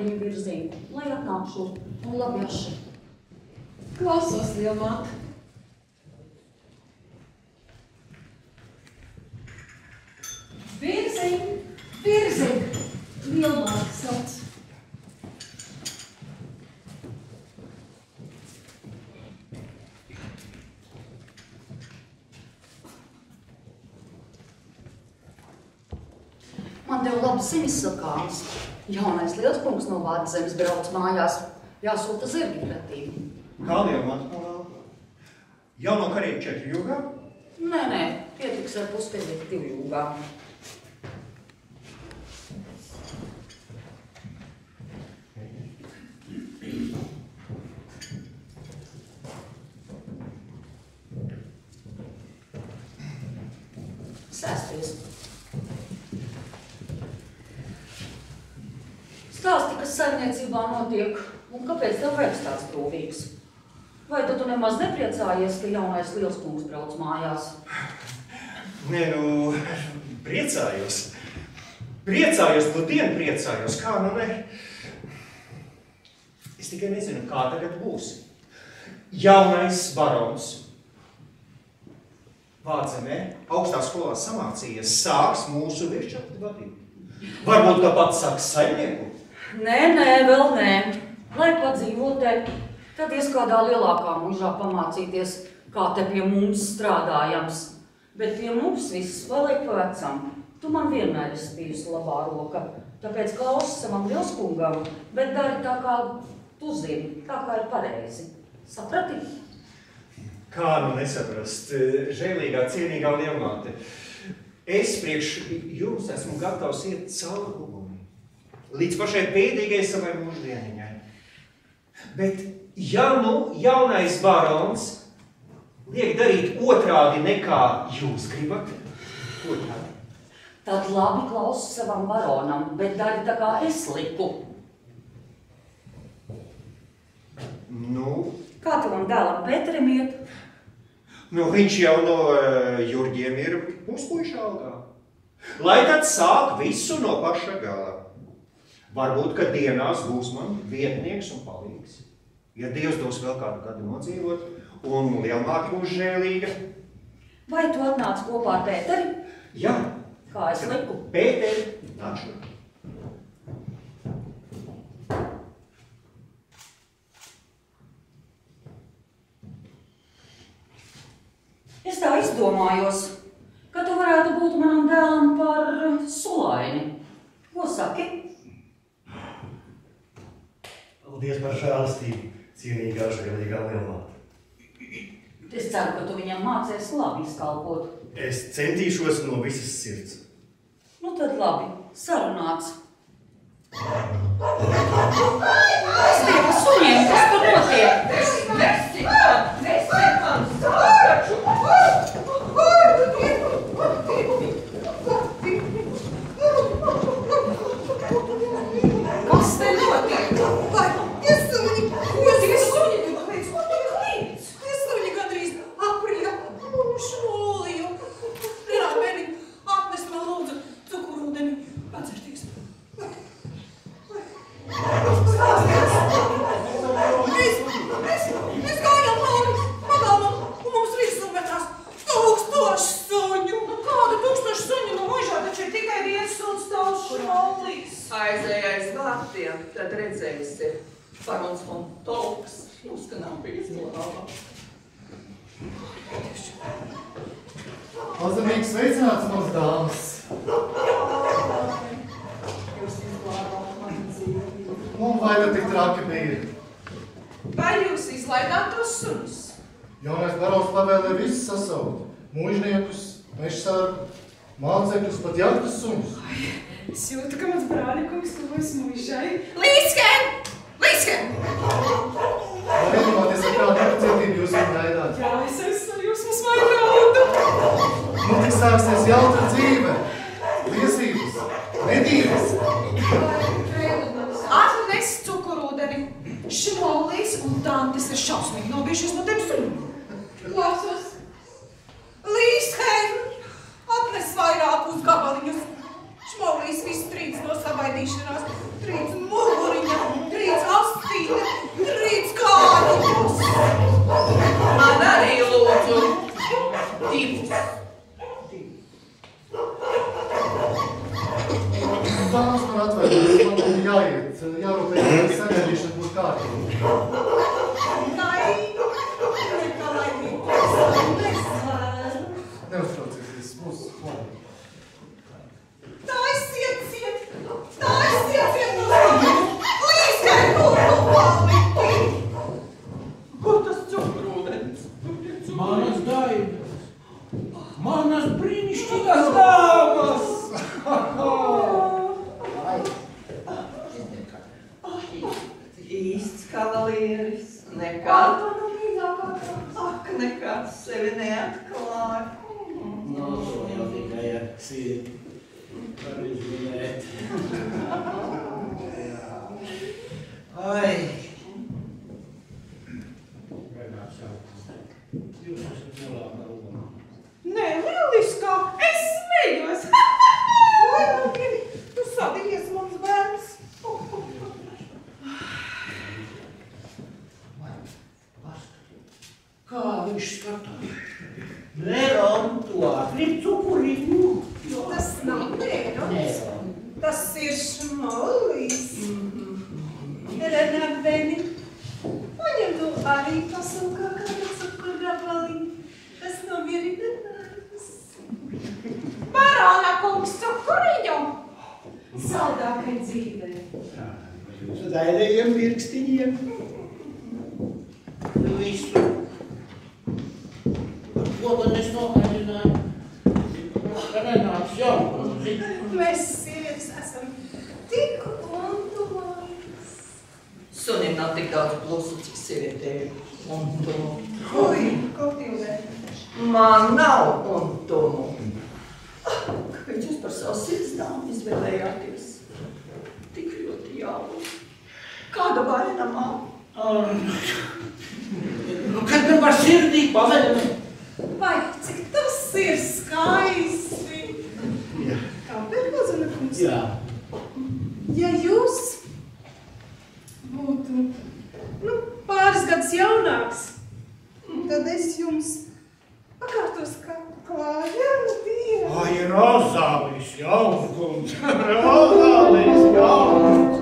viņu virzību, lai atnāk šur un labi aši. Klausos, lielmāt. Virziņ, lielmāt sauc. Man tev labi ziņas sakāms. Jaunais lielskungs no Vārtzemes brauc mājās. Jāsūta zirgi pretī. Kā lielmāt? Jauno karību 4 jūgā? Nē, pietiks ar puspēdīgi 2 jūgā. Sēsties. Stāsti, kas saimniecībā notiek, un kāpēc tev vairs tāds prūvīgs? Vai tu nemaz nepriecājies, ka jaunais lielskungs brauc mājās? Nē, nu, priecājos. Priecājos, nu dienu priecājos, kā nu ne. Es tikai nezinu, kā tagad būs. Jaunais barons Vārtzemē augstā skolā samācījies, sāks mūsu virsčakti vadīt. Varbūt, ka pats sāks saimnieku? Nē, vēl nē. Lai padzīvo te, tad ies kādā lielākā mužā pamācīties, kā te pie mums strādājams. Bet pie mums viss paliek pa vecam. Tu man vienmēr esi bijusi labā roka, tāpēc klausi savam lielskungam, bet dari tā, kā tu zini, tā kā ir pareizi. Saprati? Kā nu nesaprast, žēlīgā, cienīgā lielmāte. Es priekš jums esmu gatavs iet cauri uguni. Līdz pašai pēdīgai savai mūždieniņai. Bet, ja nu jaunais barons liek darīt otrādi nekā jūs gribat, ko tad? Tad labi klausi savam baronam, bet dari tā, kā es liku. Nu? Kā tavam dēlam Pēterim iet? Nu, viņš jau no Jurģiem ir puspuiša algā. Lai tad sāk visu no paša gala. Varbūt, ka dienās būs man vietnieks un palīgs. Ja Dievs dos vēl kādu gadu nodzīvot un lielmāte būs žēlīga. Vai tu atnāc kopā ar Pēteri? Jā. Kā es liku? Pēteri, nāc. Es tā izdomājos, ka tu varētu būt manam dēlam par sulaini. Ko saki? Paldies par žēlastību, cienīgā žēlīgā lielmāte. Es ceru, ka tu viņam mācies labi izkalpot. Es centīšos no visas sirds. Nu tad labi, sarunāts. Es biju suņiem, kas tur notiek. Kas te notiek? Vai, tie suņi! Ko tie suņi tu kāpēc? Ko tie klīdz? Tie suņi gandrīz aprija šoliju. Renāt, bērni, atnest man lūdzu cukurūdeni. Atcerties. Mēs gājām pāri pagalmam, un mums visu metās 1000 suņu. Kāda 1000 suņu no mužā, taču ir tikai viens suns tavs šaulīs. Aizēj aiz vārtiem, tad redzēsi. Barons von Tolks, jūs, ka nav bijis glāvā. Pazemīgs sveicināts, mans dāmas. Jūs izglābāt mani dzīvi. Un vai ne tik traki bija? Vai jūs izlaidāt tos suņus? Jaunais barons pavēlēja visus sasaukt. Mūžniekus, mežsargu, mācekļus, pat jahtas suņus. Es jūtu, ka mans brāļikungs tuvojas mužai. Līsken! Līsken! Vai iedomāties, ar kādu nepacietību jūs viņu gaidāt? Jā, es esmu jūs mums vairādu. Nu, tik sāksies jautra dzīve, liesības, medības. Atnes cukurūdeni. Šmolis un tantes ir šausmīgi nobijušies no tiem suņiem. Klausos. Līsken! Atnes vairākus gabaliņus. Šmolīs visu trīc no sabaidīšanās. Trīc muguriņā. sagaidīšana būs kārtībā. Neuztraucieties, mūsu klāt. Taisiet ciet no līskai kurpaliki! Kur tas cukurūdens? Manas daigas, manas brīnišķīgās dāmas! Īsts kavalieris, nekad. Ak, nekad sevi neatklāja. No, to jau tikai ar sirdi var izminēt. Ai! Jūs esat lielākā loma. Nē, lieliskā! Es smējos! Tu sadies mums bērns! Kā viņš skatās? Neram, tu atrib cukuriņu. Tas nav Nērons. Tas ir Šmolis. Renabeni. Paņem tu arī pasaukā kādu cukurgabaliņu. Tas nomierina nervus. Barona kungs cukuriņu! Saldākai dzīvē. Jūsu daļējiem pirkstiņiem. Visu. Ko gan es nokaļināju? Renāts jau. Mēs sievietes esam tik untumas. Sunim nav tik daudz plusu, cik sievietēm. Untumu. Ui, koptīvē. Man nav untumu. Kāpēc jūs par savu sirdsdāmu izvēlējāties? Tik ļoti jauki. Kāda vaina man? Kad man var sirdī pavēlēt? Vai, cik tas ir skaisti! Kāpēc, Lozana kungs? Jā. Ja jūs būtu, pāris gadus jaunāks, tad es jums pakārtos kā klājam dienu. Ai, Rozālis Jaunkungs! Rozālis Jaunkungs!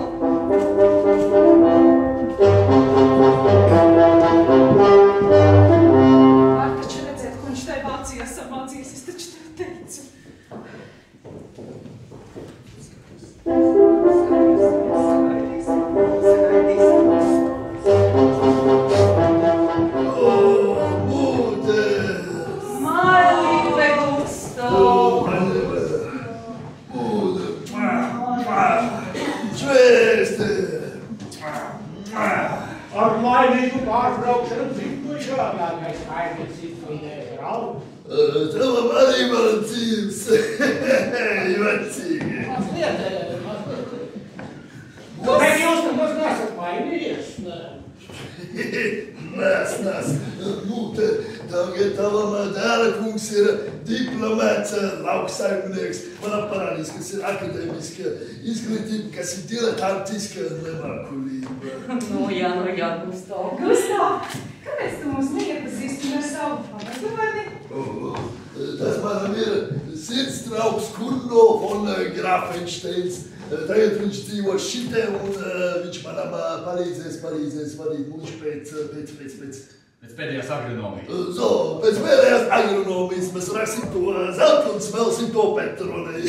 Var taču redzēt, ko viņš tai Vācijās samācījis, es taču tev teicu. Mailīte Gusto! Ar laimīgu pārbraukšanu dzīvu žāgākais kaimiņš izvinēs raudu. Tavam arī man dzīves. Jocīgi. Mazliet. Bet jūs nemaz nesat mainījies? Nes. Nu, tagad tavam dēla kungs ir diplomāts, lauksaimnieks. Man parādīs, kas ir akadēmiska izglītība, kas ir diletantiska nemākulība. Nu jā, Gusto. Gusto, kāpēc tu mūs neiepazīstini ar savu pavadoni? Tas manam ir sirdsdraugs Kurno von Grafensteins. Tagad viņš dzīvo šitē un viņš manam palīdzēs vadīt mūžu pēc pēdējās agronomijas. Pēc pēdējās agronomijas mēs raksim to zeltu un smelsim to petroni.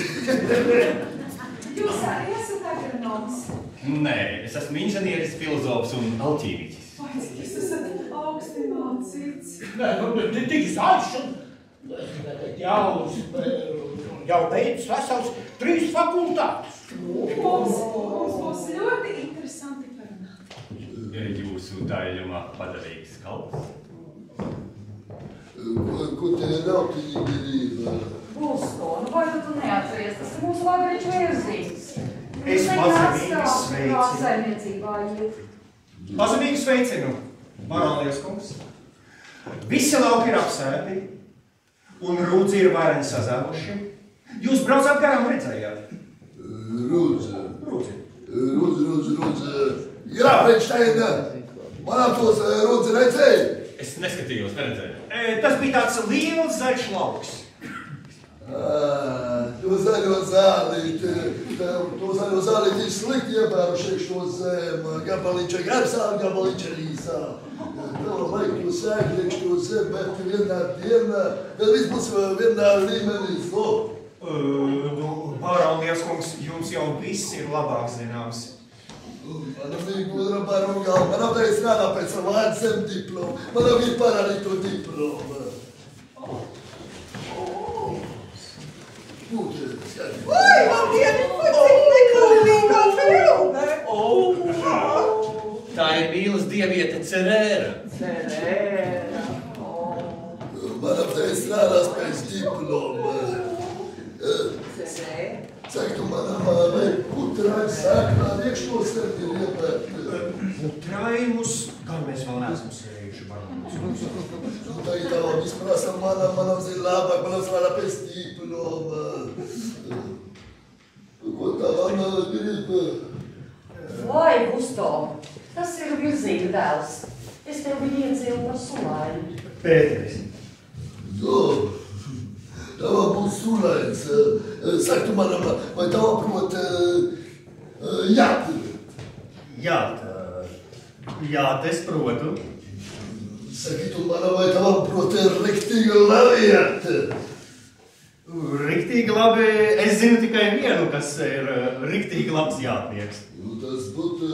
Jūs arī esat agronoms? Nē, es esmu inženieris, filozofs un alķīmiķis. Vai, cik jūs esat augsti mācīts? Nē, tik zaļš un jau beidz vesels 3 fakultātes. Mums būs ļoti interesanti parunāt. Jūsu daļumā padarīgs kalps. Ko te rautiņi grib? Gusto, vai tu neatceries? Tas ir mūsu Lagrīču vērzīgs. Es pazemīgi sveicinu. Saimniecībā iet. Pazemīgi sveicinu, Barālies kungs. Visi lauki ir apsēti, un rūdzi ir vairani sazēluši. Jūs braucāt garām redzējāt? Rūdzi. Grafensteina, manā tos rūdzi redzēja? Es neskatījos, neredzēju. Tas bija tāds liels zaļš lauks. to zaļo zālīti. To zaļo zālīti ir slikti iebēruši iekšo zem. Gabaliņš ir garsā, gabaliņš ir īsā. Tev vajag to sēkt iekšo zem, bet vienā dienā, kad viss būs vienā līmenī. Pārālnieks kungs, jums jau viss ir labāk zināms. Manam ir gudra baronga, manam tā ir strādā pēc savu ārzem diplomu. Manam ir parādi to diplomu. Oi, labdien, cik nekalnīgā filme! Tā ir mīlas dieviete Cerēra. Cerēra. Manam tā ir strādās pēc diploma. Cerēra. Cik tu manam vai putrāji sāknā iekšo sevi ir iepērti? Putrājumus, gan mēs vēl neesam sējuši baronus. Tagad tava visprasa manam zina labāk, manam strādā pēc diploma. Ko tā mana grib? Vai, Gustav, tas ir virzīga dēls. Es tev viņu iecēlu par Sulaini. Pēteris. Tava būs Sulains. Saki tu manam, vai tava prot jāt? Jāt, es protu. Saki tu manam, vai tava prot riktīga laviet? Riktīgi labi, es zinu tikai vienu, kas ir riktīgi labs jātnieks. Tas būtu...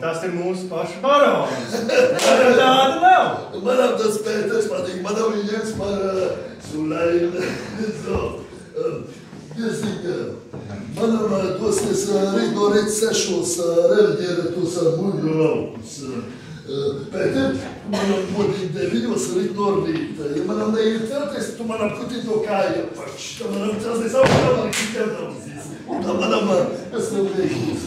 Tas ir mūsu pašu barons. Tāda nav. Manam tas Pēters patīk, manam viņas par Sulaini. Diezīgi, manam dosies rīt no rīt 6 revidiera tos muļu laukus. Pēter, manam bodīt 9 rīt no rīta. Ja manam neiet celties, tu manam puti to kāja pač. Tā manam celties augstā, man ir ķerdausies. Tā manam, es tev veikums.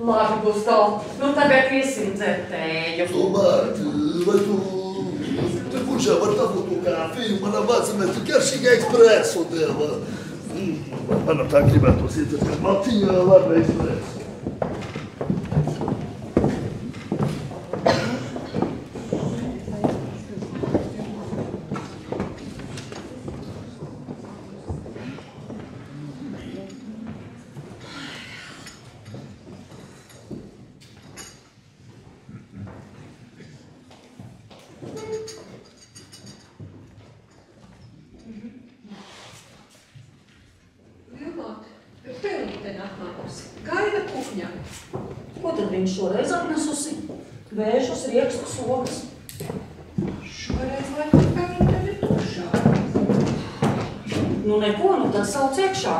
Labi, Gustav, tagad iesim dzert tēju. Tomēr, vai tu pušā var tavu to kāfiju, manam vācamēt garšīgi ekspresu dēvā. Manam tā gribētos iedzert, ka Maltiņā labi ekspresu. Šoreiz atnesusi vēžus, riekstus, ogas. Šoreiz laikam Pelīte tev ir tukšā. Neko, tad sauc iekšā.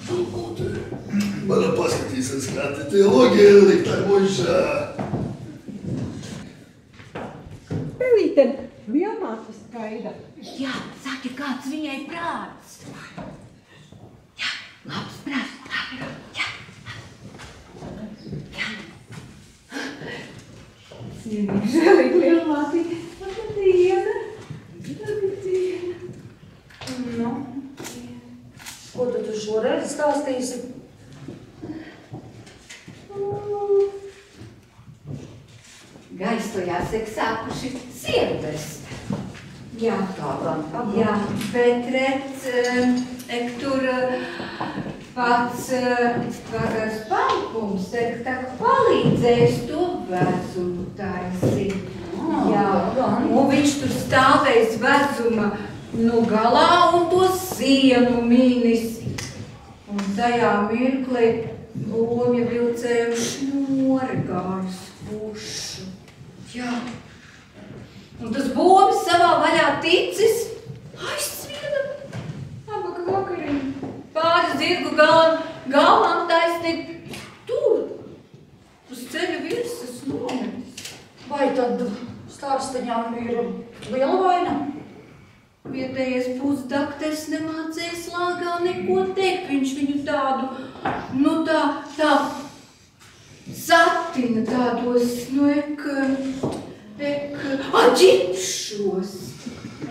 Tūkūte, manam paskatīsies, kā te logija likt ar mužā. Pelīte, vienmātes gaida. Jā, saki, kāds viņai prāts. Jā, labs prāts. Jā. Žēlīgi lielmāti. Diena. Nu, ko tu šoreiz stāstīsi? Gaistojās, sākuši sievvest. Jā, tā gan. Jā, bet redz, tur pats pagars pankums, tā palīdzēs to vezumu taisīt. Jā, un viņš tur stāvēs vezuma galā un to sienu mīnis. Un tajā mirklī lomja vilcēja šnori gājus pušu. Jā. Un tas bobis savā vaļā ticis aizsvieda abaga vakariņu. Pāris zirgu galvām taisnīgi tur, uz ceļa virsas nometis. Vai tad stāstaņām ir liela vaina? Vietējais pusdakters nemācēja slāgā neko teikt. Viņš viņu tādu, tā satina tādos, ģipšos.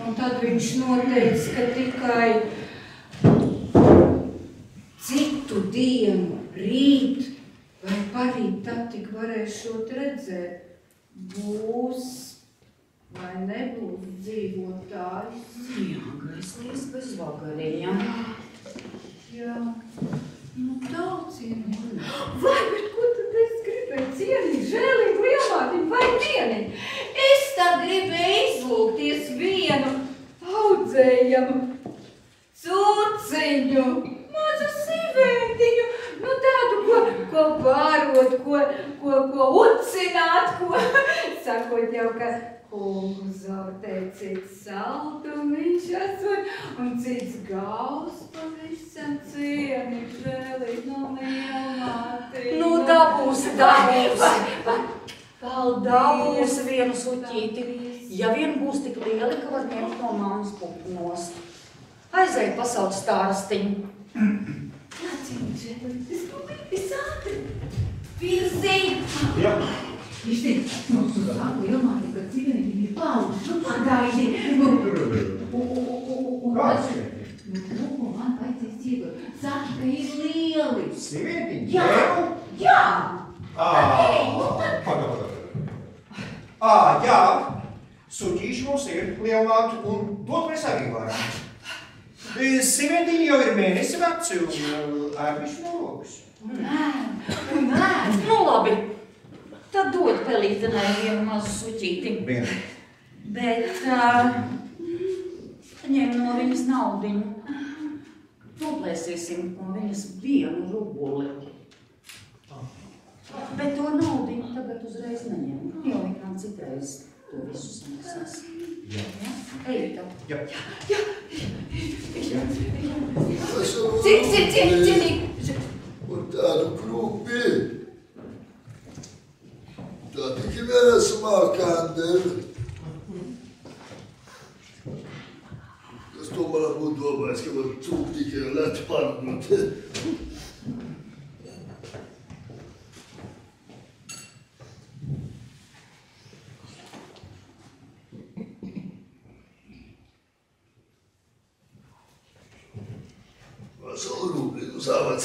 Un tad viņš noteica, ka tikai citu dienu, rīt vai parīt, tad tik varēšot redzēt, būs vai nebūs dzīvotājs? Jā, Gaislīs bez vagariem. Jā, nu tā cienīgi. Vai, bet ko tad es gribēju cienīgi, žēlīgi, lielātiņu vai cienīgi? Es tā gribēju izlūgties vienu audzējamu cuciņu, mazu sīvētiņu, nu tādu, ko bārot, ko ucināt, ko sakot jau, ka kungu zautēcīt saldumiņš esot, un cits gals pavisam cienīgi, žēlīgi, no lielātiņu. Nu, dabūsi. Dabūsi vienu suķīti. Ja vien būs tik lieli, ka var ņemt no mammas pupnos. Aizēj pasauc stārastiņu. Jā, cienīgi, žēlīgi, es ātri. Virziņ! Jā. Viņš teica, mums uz sāku ielmāti, ka cienīgi ir pauši, nu pagaidi. Kāds sievietiņi? Nu, man vajadzēs ciedot. Saki, ka ir lieli. Sievietiņi? Jā, jā. Jā. Suķīši mums ir lielāki un dot mēs arī varam. Sievietiņi jau ir mēnesi veci un ērbiši no rokas. Nē. Nu, labi. Tad dod pelītenai vienu mazu suķīti. Vienu. Bet ņem no viņas naudiņu. Noplēsīsim no viņas vienu rubuli. Bet to naudiņu tagad uzreiz neņem, jo viņa man citreiz to visu samaksās. Jā. Ej, tev. Jā. Cienīgi. Un tādu krūpi. Tā tikai viena smākandeli. Es tomēr būtu domājis, ka var cūk tikai lēt pārdot. Vasal rūpīgi, savāc.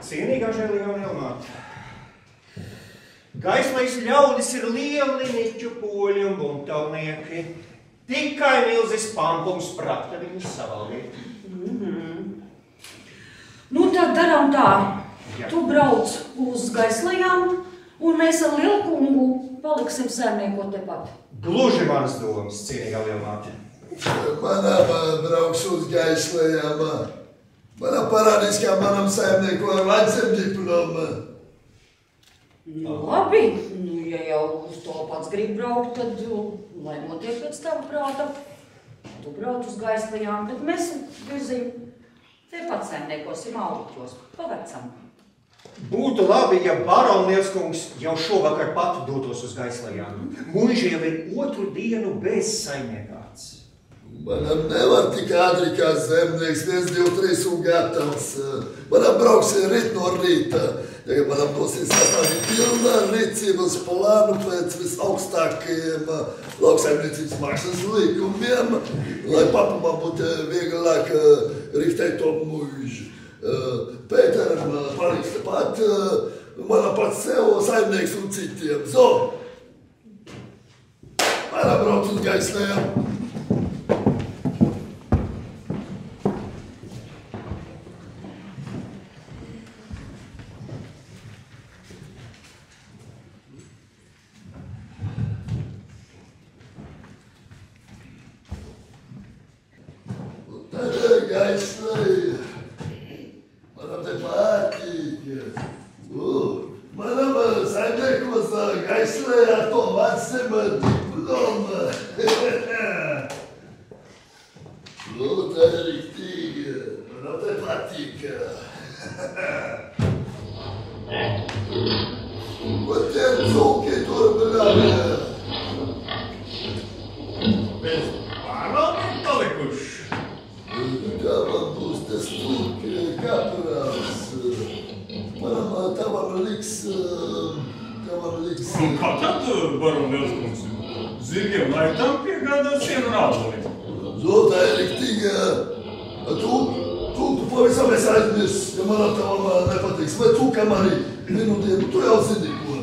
Cienīgā žēlīgā lielmāte. Gaislais ļaudis ir lieli niķu poļi un buntavnieki. Tikai milzis pampums prata viņus savaldīt. Nu, tad daram tā. Jā. Tu brauc uz Gaislajām, un mēs ar Lielkungu paliksim saimniekot tepat. Gluži manas domas, cienīgā lielmāte. Manam brauks uz Gaislajām. Manam parādīs, kā manam saimniekam vajadzēm diploma. Nu, labi. Nu, ja jau uz to pats grib braukt, tad lai notiek pēc tava prāta. Tu brauc uz Gaislajām, tad mēs virzīm tepat saimniekosim Augļos, pa vecam. Būtu labi, ja barona Lielskungs jau šovakar pati dotos uz Gaislajām. Muiži jau ir otru dienu bez saimniekāts. Manam nevar tik ātri kā zemnieks, 1, 2, 3 un gatavs. Manam brauks rīt no rīta. Tagad manam dosies sastāvīt pilna rīcības plānu pēc visaugstākajiem lauksaimniecības maksas likumiem, lai papamam būtu vieglāk riktēt to muižu. Pēteram paliks tepat, manam pats sev saimnieks un citiem. Manam brauc uz Gaislajām. Gaislai, manam te patīk. Manam saimniekos Gaislai ar to vecim diploma. Tā ir riktīgi, manam te patīk. Ko tie cūki turpināja? Bez pārvalkiem palikuši. Kā man būs tas cūki kaprāls? Manam tavam Un kā tad, baron Lielskungs, zirgiem laikam piegādāt sienu un āboli? Zoltā ir riktīgi. Tu pavisam esi aizmirsis, ja man tavam nepatiks. Vai tu, kam arī vienu dienu, tu jau zini, ko?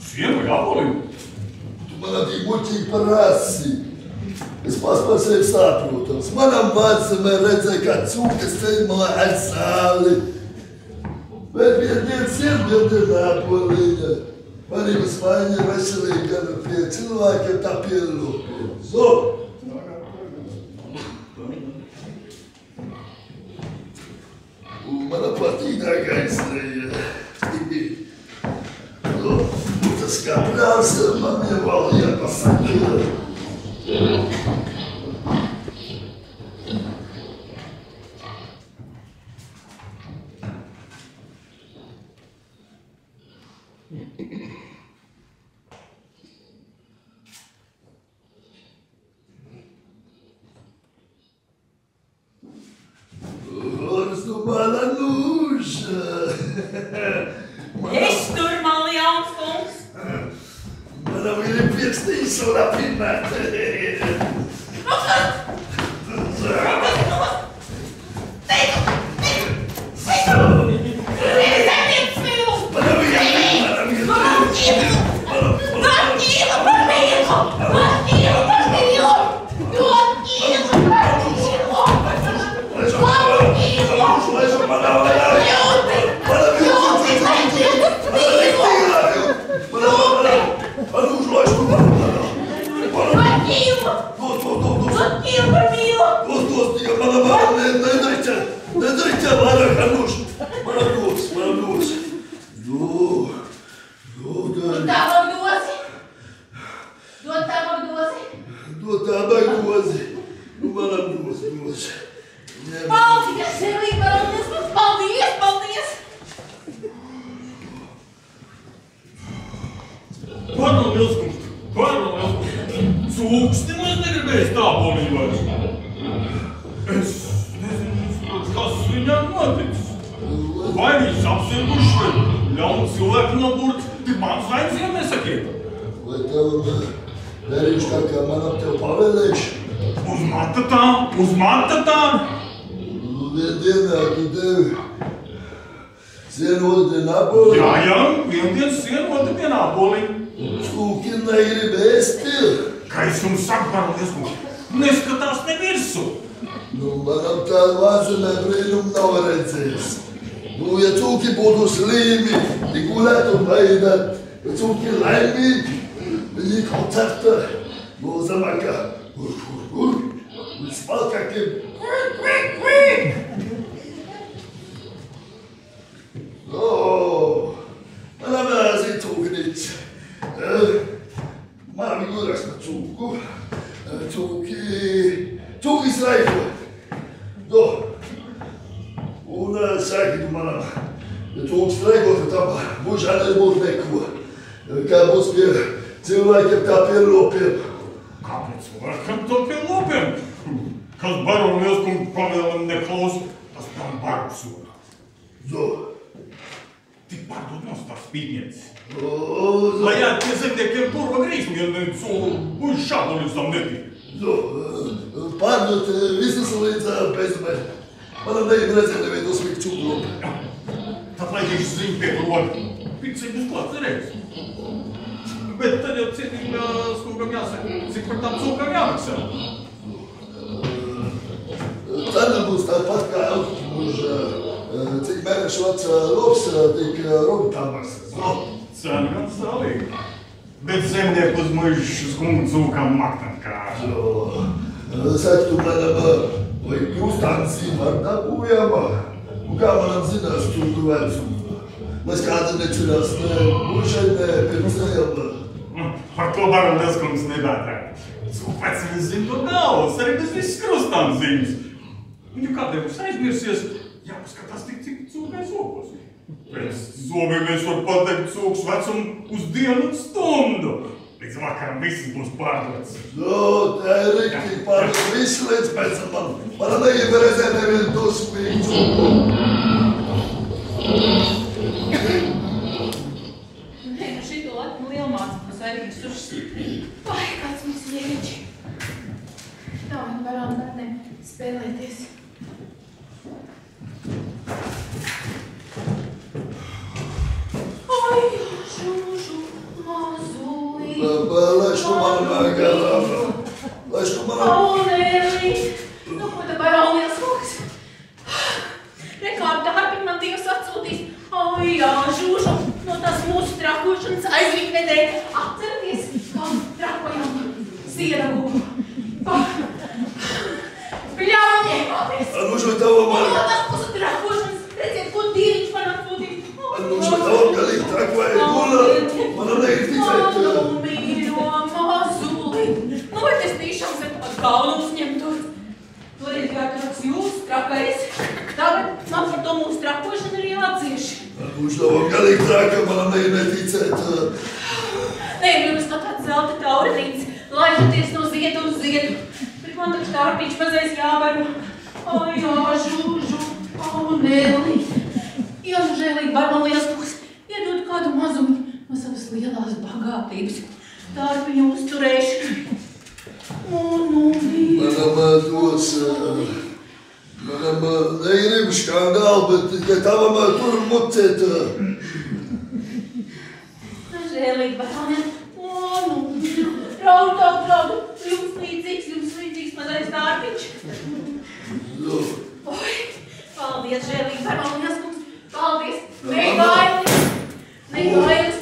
Sienu vai āboli? Tu man atīgi muļķīgi par rasi. Es pats par sevi saprotams. Manam vecamē redzēja, kā cūkas ceļ malā ar sāli. Bet vienu dienu sirdbildi ābolīņa. Manības maiņa ir veselīga gan pie cilvēkiem, tā pielūpiem. So! Mana patīkākais tas kā brālis man jau vēl jāpasaka. Es tur, man Liels kungs! Manam ir pirkstīs un apvienāt. Saka, tu manam, vai jūs tansi var dabūjama? Un kā manam zinās tu vecumu? Mēs kāda necerās ne mūžai, ne pirms ejam. Par to baron Lielskungs nebētē. Cūpēc viņš zina to galvas, arī bez viss krustām ziņas. Viņu kādēļ mums aizmirsies, jāpaskatās tik cik cūkai zobos. Pēc zobiem mēs var pateikt cūks vecumu uz dienu un stundu. Līdz vakaram viss būs pārdots. Tā ir riktīgi pārdots visu līdz pēc man. Man neieberezē nevienu dusmīgu cūku. Nē, šito laiku lielmāte spēlēties. Ai, Žužu, mazulī. Laiž tu man garām. Laiž tu man... Aunēlī. Nu, ko te baronies loks? Rekādu darbiņu man Dievs atsūtīs. Ai, jā, Žužu, no tās mūsu trakošanas aizvīt nedēļ. Atceraties, kā trakojam sieragu. Bļauņēmāties. Anužo tava man... No tās mūsu trakošanas, redziet, ko Dieviņš man atsūtīs. Anužo tava galīgi trakoja gula. Manam neir ticēt. Manu mīļo mazuli. Nu, vai es tīšām zem pat galvu uzņemtos? Toreiz jātraks jūs, trakais. Tagad man par to mūsu trakošanu ir jācieš. Anužo tava galīgi traka, manam neir neticēt. Nē, jums no tāds zelta taurelīts. Laižoties no ziedu uz ziedu. Bet man taču tārpiņš mazais jābaro. Ai, jā, Žužu, Aunēlī. Ja nu žēlīgi baronies būs, iedod kādu mazumu no savas lielās bagātības. Tārpiņu uzturēšanu. Nu, Manam dos... Manam negrib škandāli, bet tikai tavam tur mucēt. Žēlīgi baronies. Raudu. Jums līdzīgs mazais tārpiņš. Oi, paldies, žēlīgi baronies kungs. Paldies. Negailis.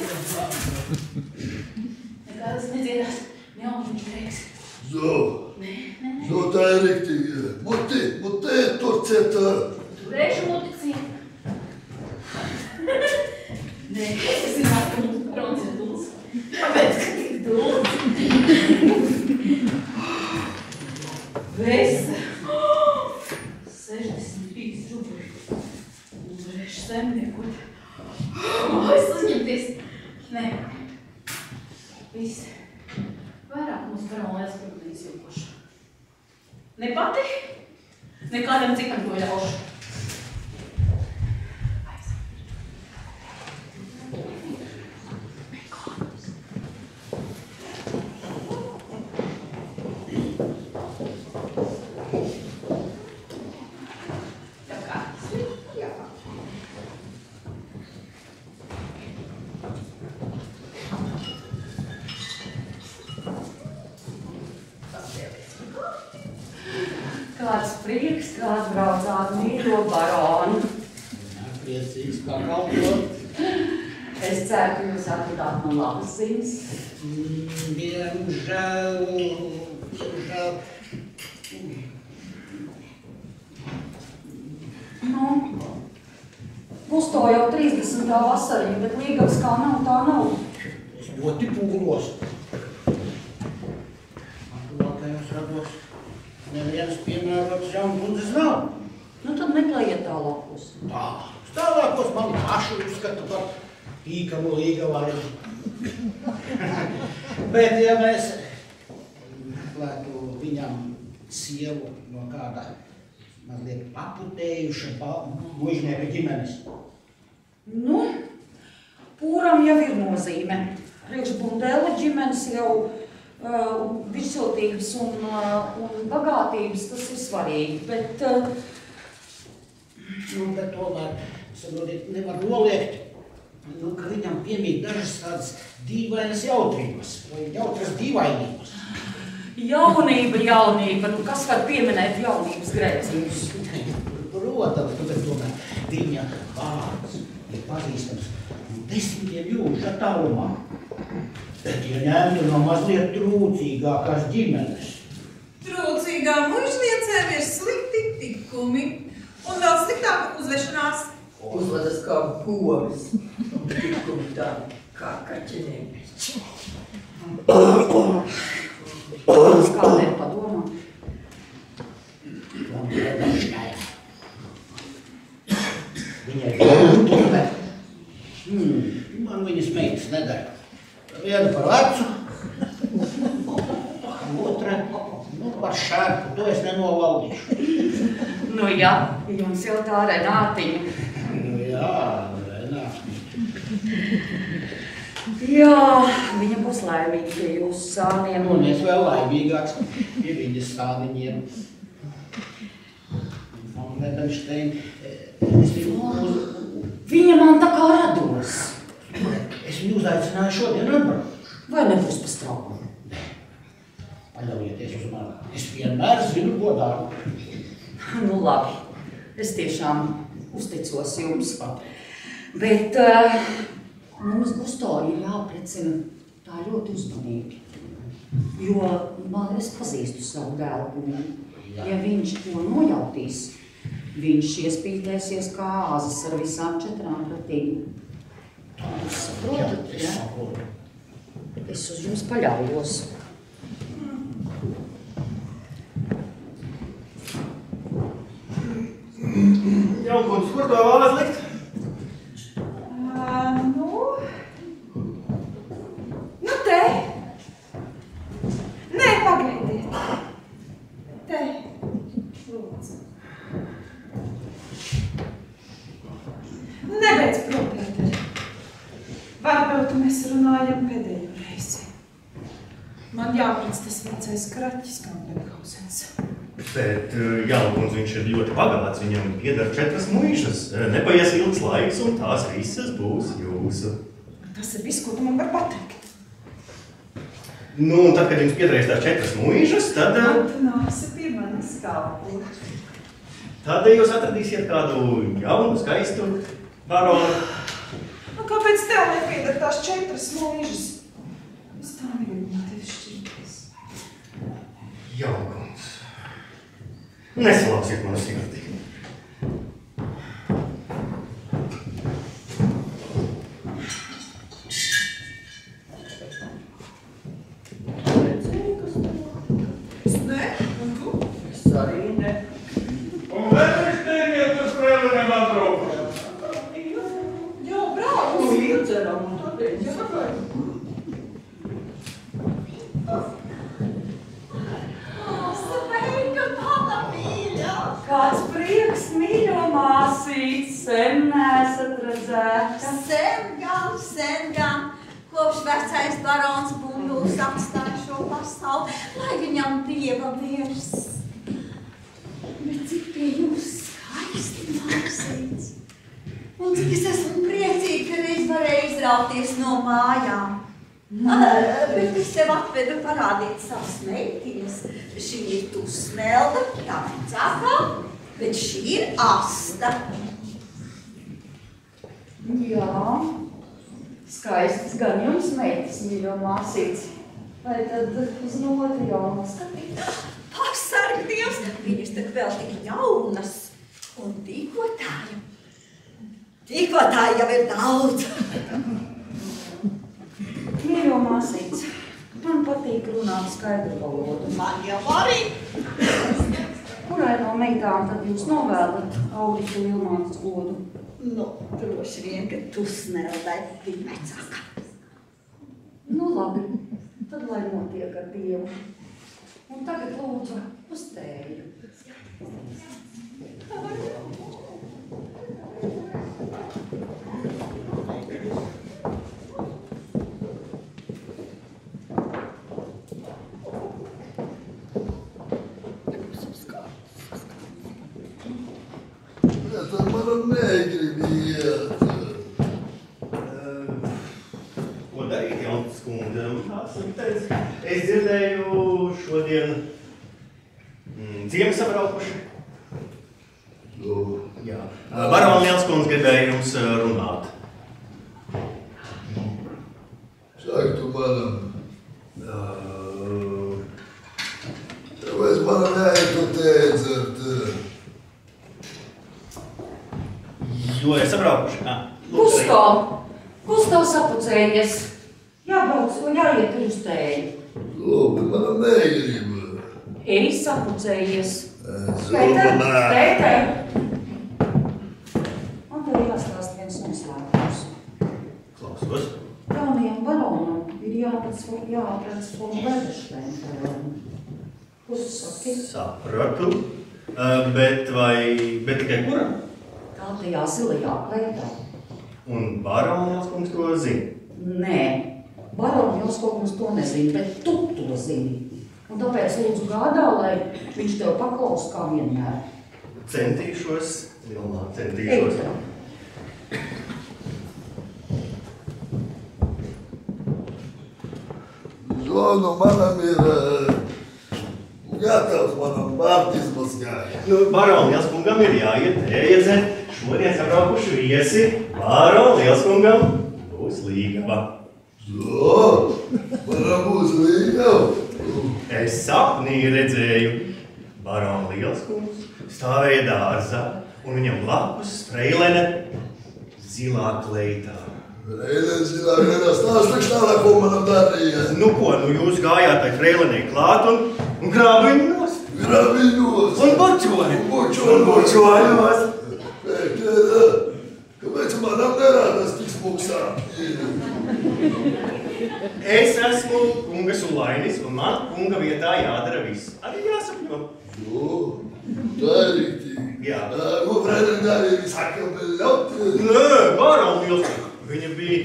Nekādas nedziedās. Neaugiņš reiks. Zo, tā ir riktīgi. Mutē, turciet. Turēšu muticīt. Nē, es zinu, ka mums barons ir dūls. Kāpēc, ka tik dūls? Vesa. 63 rubļi. Uzvarēšu saimniekot. Es uzņemties. Nē. Viss. Vairāk mums baronies protams jūkošu. Ne pati? Nekādam cikam to ļaušu. Kāds prieks, kā atbraucāt mīļo baroni. Priecīgs kā kalpot. Es ceru, ka jūs atradāt man labas ziņas. Diemžēl. Nu, būs to jau 30. vasariņa, bet līgavas kā nav, tā nav. Es ļoti pūlos. Atuvākajos rados nevienas piemērotas jaunkundzes nav. Nu, tad meklējiet tālākos. Tālākos man pašu uzskata par tīkamu līgavai. Bet, ja mēs meklētu viņam sievu no kāda mazliet paputējuša muižnieka ģimenes. Nu, pūram jau ir nozīme. Priekš Bundēla ģimenes jau virsotības un bagātības, tas ir svarīgi, bet... Bet tomēr, nevar noliegt, ka viņam piemīt dažas tādas dīvainas jautrības, vai jautras dīvainības. Jaunība, nu kas var pieminēt jaunības grēcības? Protams, bet tomēr viņa vārds ir pazīstams 10 jūžu attālumā. Bet ja ņemtu no mazliet trūcīgākās ģimenes. Trūcīgām muižniecēm ir slikti tikumi un vēl sliktāka uzvešanās. Uzvedas kā govis un tikumi tādi kā kaķeneņi. Kādēļ padomā? Viņai grūti, bet man viņas meitas nedara. Viena par vecu, otra par šērpu, to es nenovaldīšu. Nu jā, jums jau tā Renātiņa. Jā, Renātiņa. Jā, viņa būs laimīga pie jūsu sāniem. Un es vēl laimīgāks pie viņas sāniņiem. Ledenštein. Viņa man tā kā rados. Es viņu uzaicināju šodien atbraukt. Vai nebūs pastrāpam? Paļaujieties uz mani. Es vienmēr zinu, ko daru. Nu labi, es tiešām uzticos jums. Bet mums Gusto ir jāprecina tā ļoti uzmanīgi. Jo es pazīstu savu dēlu. Ja viņš to nojautīs, viņš iespītēsies kā āzis ar visām 4 kratīm. Jūs saprotat, ja? Es uz jums paļaujos. Jaunkundz, kur to vēlas likt? Nu te. Nē, pagaidiet. Te. Lūdzu. Nebeidz prom, Pēter. Varbūt mēs runājam pēdējo reizi. Man jāprec tas vecais kraķis, Kampenhausens. Bet Jaunkundz, viņš ir ļoti bagāts, viņam pieder 4 muižas. Nepaies ilgs laiks, un tās visas būs jūsu. Tas ir viss, ko tu man var pateikt. Nu, un tad, kad jums piederēs tās 4 muižas, tad... Tu nāksi pie manis kalpu. Tad jūs atradīsiet kādu jaunu, skaistu baronu. Nu, kāpēc tev nepieder tās 4 muižas? Es tā negribu no tevis šķirties. Jaunkundz, nesalauksiet manu sirdi. Kāds prieks, mīļo māsīt, sen neesat redzēta. Sen gan, kopš vecais barons Bunduls atstāja šo pasauli, lai viņam dieva miers. Bet cik pie jums skaisti māsīts. Un cik es esmu priecīga, ka reiz varēju izrauties no mājām. Bet es tev atvedu parādīt savas meitiņas. Šī ir Tusmelda, tā vecākā, bet šī ir Asta. Jā, skaists gan jums meitas, mīļo māsīts. Vai tad uz notu jaunu skatīt? Pasarg Dievs, viņas tak vēl tik jaunas un tīkotāju. Tīkotāju jau ir daudz. Mīļo māsīts, man patīk runāt skaidru valodu. Man jau arī. Kurai no meitām tad jūs novēlat Auritu Vilmātas godu? Nu, droši vien, ka Tusmeldai viņa vecāka. Nu labi, tad lai notiek ar Dievu. Un tagad lūdzu uz tēju. Tad man negribiet. Ko darīt, Jaunkundz kundze? Es dzirdēju šodien ciemi sabraukuši. Jā. Barona Lielskundze gribēja jums runāt. Saki tu manam. Tāpēc manam jāiet tēdzert. Jo ir sabraukuši. Gusto sapucējies. Jābrauc un jāiet uz tēju. Labi, manam negribu. Ej sapucējies. Pēter! Man tev jāstāst viens noslēpums. Klausos. Jaunajam baronam ir jāprec von Ledenštein karoni. Uzsaki. Sapratu. Bet tikai kuram? Tā tajā zilajā klētā. Un barona Lielskundze to zina? Nē, barona Lielskundze to nezina, bet tu to zini. Un tāpēc lūdzu gādā, lai viņš tev paklaus kā vienmēr. Centīšos, Vilmā, centīšos. Zonu manam ir gatavs manam baptismas gājai. Nu, Baroni Lielskungam ir jāiet ēdzen. Šodien sabraukuši viesi. Baroni Lielskungam būs līgava. Jo, manam būs līgava. Es sapnī redzēju. Baroni Lielskungs stāvēja dārzā un viņam blakus freilene zilā kleitā. Freilene zilā kleitā stāstakš tālāk, ko manam darīja. Nu ko, nu jūs gājāt tai freilenei klāt un grābu viņu nost. Grābu viņu nost. Un bučoju. Un bučoju nost. Pēkļēdā, kāpēc manam nerādās tik smuksā? Es esmu kunga Sulainis un man kunga vietā jādara viss. Arī jāsapņo. Jo, tā ir riktīgi. Jā. Ko freilene darīja, saka, beļot? Nē, Baroni Lielskungs. Viņa bija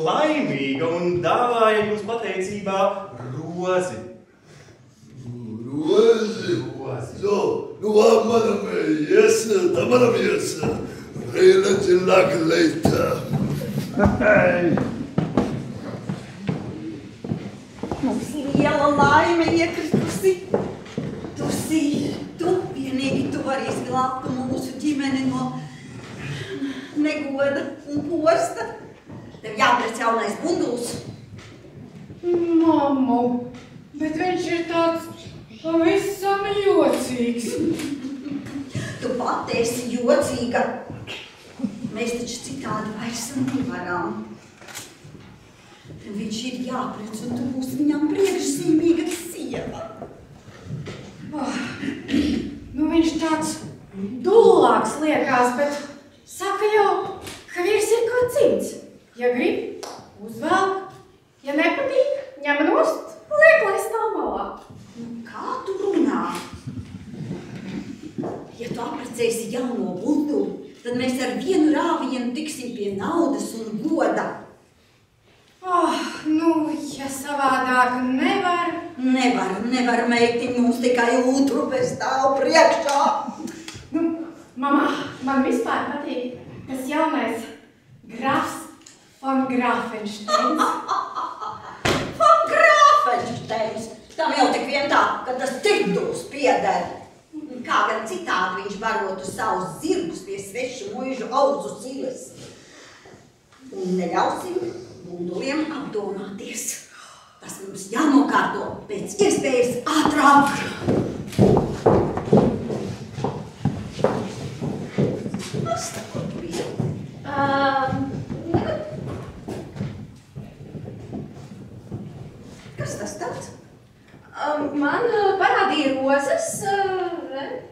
laimīga un dāvāja jums pateicībā rozi. Rozi? Jo, nu manam ies, tā manam ies. Freilene zilā kleitā. Mums liela laime iekritusi. Tu vienīgi tu vari izglābt mūsu ģimeni no negoda un posta. Tev jāpēc jaunais bunduls. Mammu, bet viņš ir tāds pavisam jocīgs. Tu pati esi jocīga. Mēs taču citādi vairs nevaram. Viņš ir jāprec un tu būsi viņam priekšzīmīga sieva. Nu viņš tāds dullāks liekās, bet saka jau, ka vīrs ir kā cits. Ja grib, uzvelk. Ja nepatīk, ņem nost, liek, lai stāv malā. Kā tu runā? Ja tu apprecēsi jauno bunduli, tad mēs ar vienu rāvienu tiksim pie naudas un goda. Nu, ja savādāk nevar. Nevar, meitiņ, mums tikai ūtrupe stāv priekšā. Nu, mamā, man vispār patīk tas jaunais grafs von Grafensteins. Von Grafensteins? Tam jau tik vien tā, ka tas tituls pieder. Kā gan citādi viņš barotu savus zirgus pie svešu muižu auzu silas. Un neļausim bunduliem apdomāties. Tas mums jānokārto pēc iespējas ātrāk. Pastāvot bija. Kas tas tāds? Man parādīja rozes,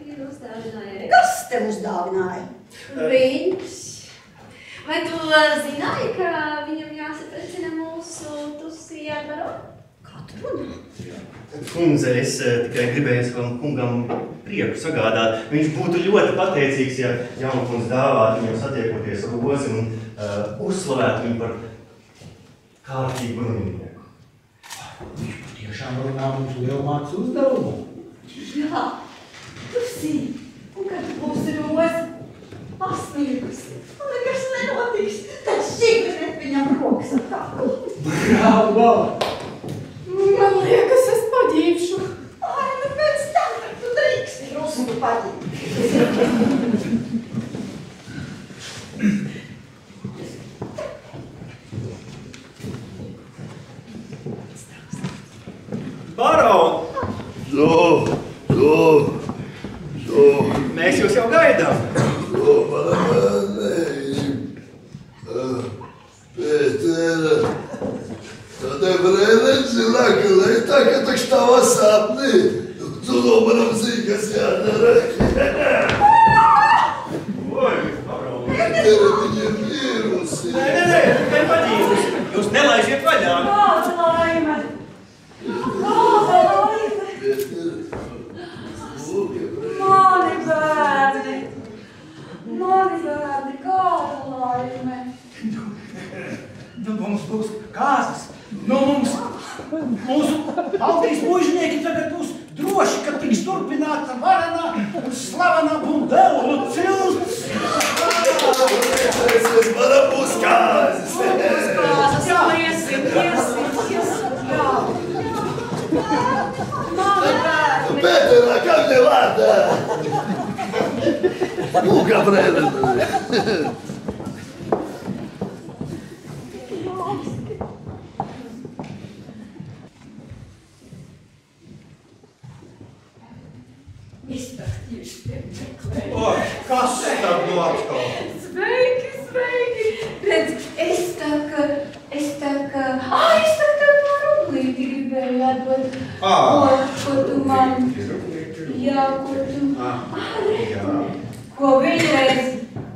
ir uzdāvināja. Kas tev uzdāvināja? Viņš. Vai tu zināji, ka viņam jāsaprecina mūsu tusī ar baroni? Kā tu runā? Kundze, es tikai gribēju savam kungam prieku sagādāt. Viņš būtu ļoti pateicīgs, ja jaunkundze dāvātu viņam satiekoties rozi un uzslavētu viņu par kārtīgu runinieku. Viņš patiešām runā mums lielmāks uzdevumu. Jā, tusī. Un kad tu būsi rozi, pasmīgusi. Un nekas nenotiks. Tad šķiet viņam rokas ar tāku. Bravo! Man liekas, es paģīpšu. Ai, nu pēc tam, kad tu drīksti drusku paģīt. Baron! Mēs jūs jau gaidām. Pēter, tad Freilene zilā kleitā, ka taču tava sapni. Tu no manam zini, kas jādara. Oi, Baron! Pēter, viņa ir mirusi. Nē, tikai paģīvus. Jūs nelaižiet vaļā. Kāda laime! Kāda laime! Mani bērni! Kāda laime! Nu, mums būs kāzas. Nu, mūsu Baltijas muižnieki tagad būs droši, ka tiks turpināta varenā un slavenā Velnu cilts! Mana būs kāzes! Liesim! Jā! Pēterā, kā te vārdā? Gabriela! Es tā tieši tevi meklēju. Kas tad no atkal? Sveiki! Redz, es tā kā tev no rublīti gribēju atdot. Ko tu man... Jā, ko vienreiz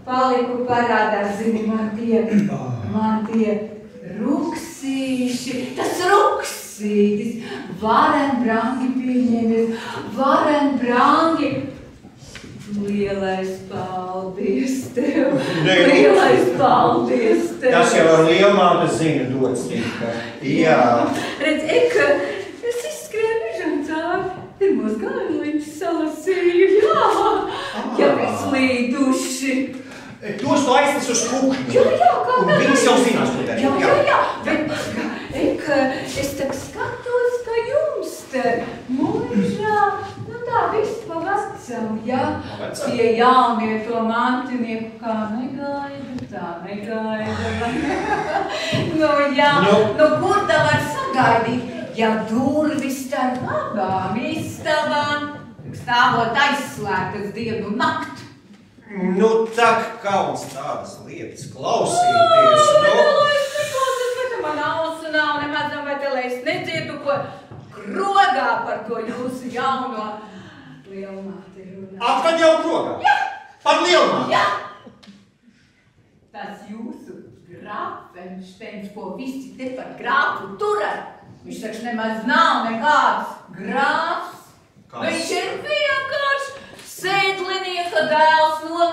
paliku parādā, zini, man tie ruksīši, tas ruksītis, varen brangi pieņemies, varen brangi. Lielais paldies tev, lielais paldies tev. Tas jau ar lielmāte zina dots tika. Jā. Redz, es izskrēju mežam cauri, pirmos gājuliņus salasīju, jā, izlīduši. Tos tu aiznes uz kukņu. Jā, kā un viņas jau zinās, ko darīt. Jā, bet es tak skatos, ka jums te mūžā, tā viss pa vecam, jā, tie jaunie to mantinieku kā negaida. Kur tā var sagaidīt, ja durvis starp abām istabām stāvot aizslēgtas dienu un nakti? Tak kauns tādas lietas klausīties, Bet man ausu nav, nemaz nav, vai te lai es nedzirdu, ko krogā par to jūsu jauno lielmāti runā. Atkal jau krogā? Jā! Par lielmāti? Jā! Tas jūsu grāfenšteins, ko visi te par grāfu turat, viņš taču nemaz nav nekāds grāfs. Viņš ir vienkārši sēdlinieka dēls no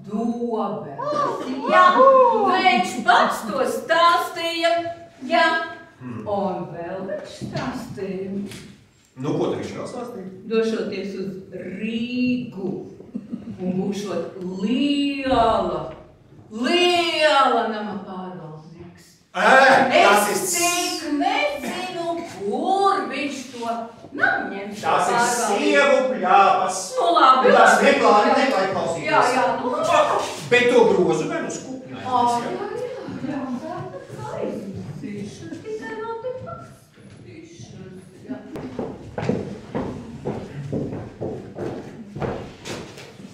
Dobeles. Jā, viņš pats to stāstīja. Jā, un vēl viņš stāstīja. Ko tu viņš vēl stāstīja? Došoties uz Rīgu un būšot liela nama pārvaldnieks. Tas es tik nezinu, kur viņš to nav ņemts. Tas ir sievu pļāpas. Labi. Tas neklāri klausīties. Jā, Bet to grozu vēl uz kukņu. Jā, aizmisīšu. Tikai vēl te paskatīšu.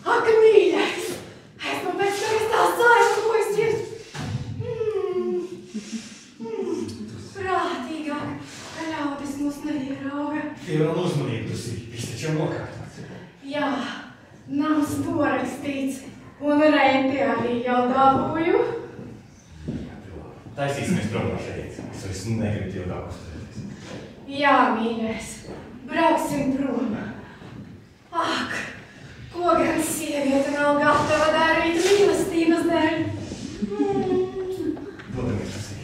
Ak, mīļais! Esmu pēc tevis tā saimkojusies. Prātīgāk, ka ļaudis mūs neierauga. Ievēl uzmanību, tas ir taču nokārtāts. Jā, nams norakstīts, un renti arī jau dabūju. Taisīsimies prom no šeit. Es vairs negribu tev daudz uzturēties. Jā, mīļais, brauksim prom. Ak, ko gan sieviete nav gatava darīt mīlestības dēļ? Dodamies tas ir.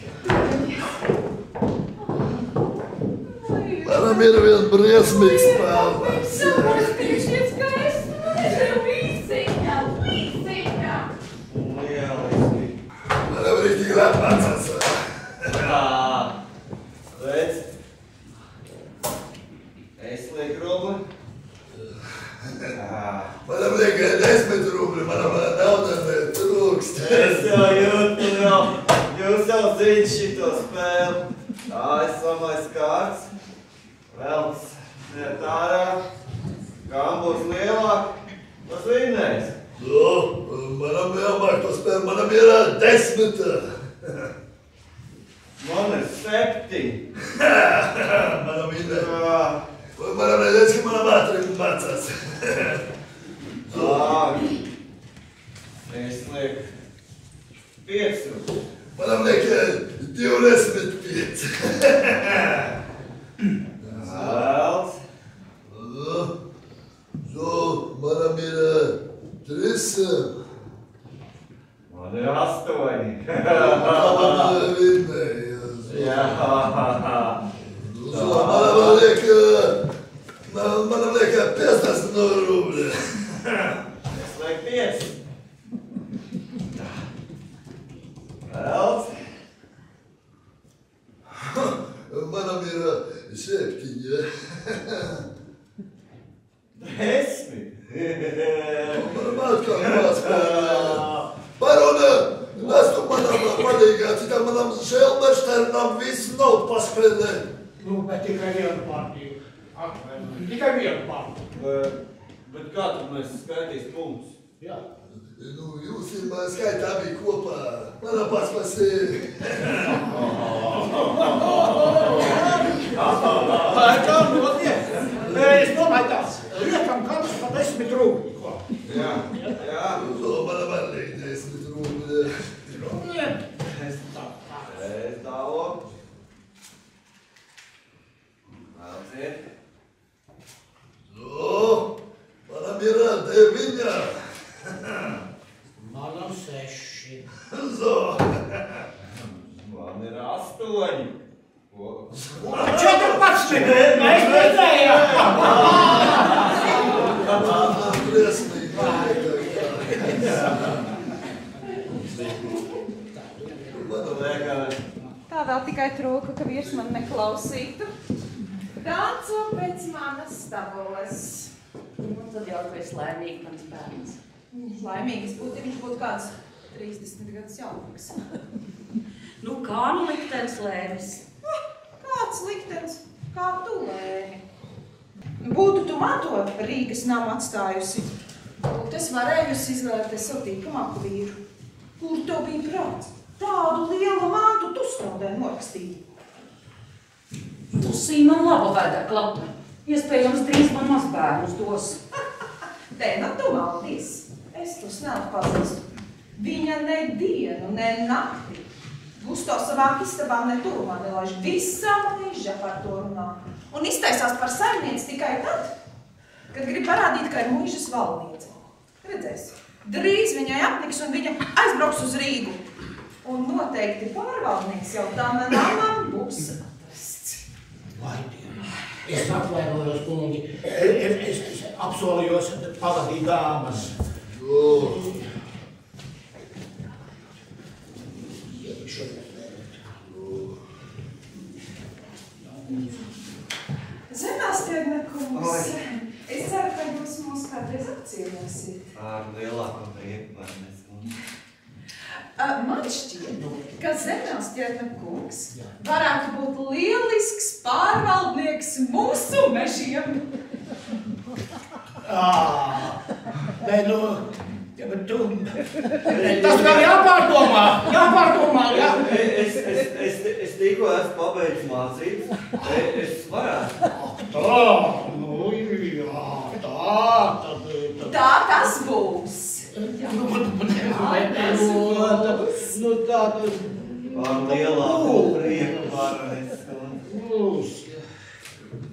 Manam ir vien briesmīgs pelnāts. Sapostīšies, ka es nežēl līdziņā. Lieliski. Manam rītīgi lepācās. Redz. Es lieku rubli. Manam liek 10 rubli, manam nauda netrūkst. Es jau jūtu vēl. Jūs jau zināt šito spēli. Tā esamais kārts. Velts net ārā. Kam būs lielāk, tas vinnēs. Manam jāmāk to spēli, manam ir 10. Man ir 7. Manam ir. Manam redz, ka manam ātrāk mācās. Es lieku 5 rubli. Manam liek 25. Velts. Manam ir 3. Man ir 8. Man vinnējas. Jā. Manam liek 50 rubļi. Es lieku 5. Tā. Velc. Manam ir 7. 10. Manam atkal jāspēlē. Barone, es tu manam palīgā, citam manam Želmeršternam visu naudu paspēlē. Nu, bet tikai vienu partiju. Tikai vienu partiju. Bet kā tad mēs skaitīs punktus? Jā. Nu, jūs skaitā bija kopā. Manā pats ir. Kā notiek? Es domāju tāds. Liekam katrs pa 10 rūpīgi. Jā. Manā var liek 10 rūpīgi. Es tālo. Velciet. Manam ir 9. Manam 6. Man ir 8. 14! Mēs redzējām! Tā vēl tikai trūka, ka vīrs man neklausītu. Danco pēc manas tabulas. Nu, tad jau tu esi laimīgi mans bērns. Laimīgs būtu, ja viņš būtu kāds 30 gadus jaunāks. Nu, kā nu liktenis lēmis? Kāds liktenis? Kā tu lēmi? Būtu tu man to Rīgas namu atstājusi. Būtu es varējusi izvēlēties savu tīkamāku vīru. Kur tev bija prāts? Tādu lielu mantu tu staudē norakstīji. Tusī man laba vedekla. Iespējams, drīz man mazbērnus dos. Te, nu tu maldies. Es tos neatpazīstu. Viņa ne dienu, ne nakti. Gusto savām istabām ne tuvumā nelaiž. Visā mūža par to runā. Un iztaisās par saimnieci tikai tad, kad grib parādīt, ka ir mūžas valdniece. Redzēsi, drīz viņai apniks un viņa aizbrauks uz Rīgu. Un noteikti pārvaldnieks jau tā namam būs atrasts. Vai Dieva, es atvainojos, kungi. Es apsolījos pavadīt dāmas. Zemāstiedne kungs, es ceru, ka jūs mūs kādreiz apciemosiet. Ar lielāko prieku var mēs kungs. Man šķiet, ka Zemāstiedne kungs varētu būt lielisks pārvaldnieks mūsu mežiem. Bet nu, bet tu, tas vēl jāpārdomā, jā. Es tikko esmu pabeidzis mācības, es varētu. Tā tas būs. Ar lielāko prieku var mēs kungs.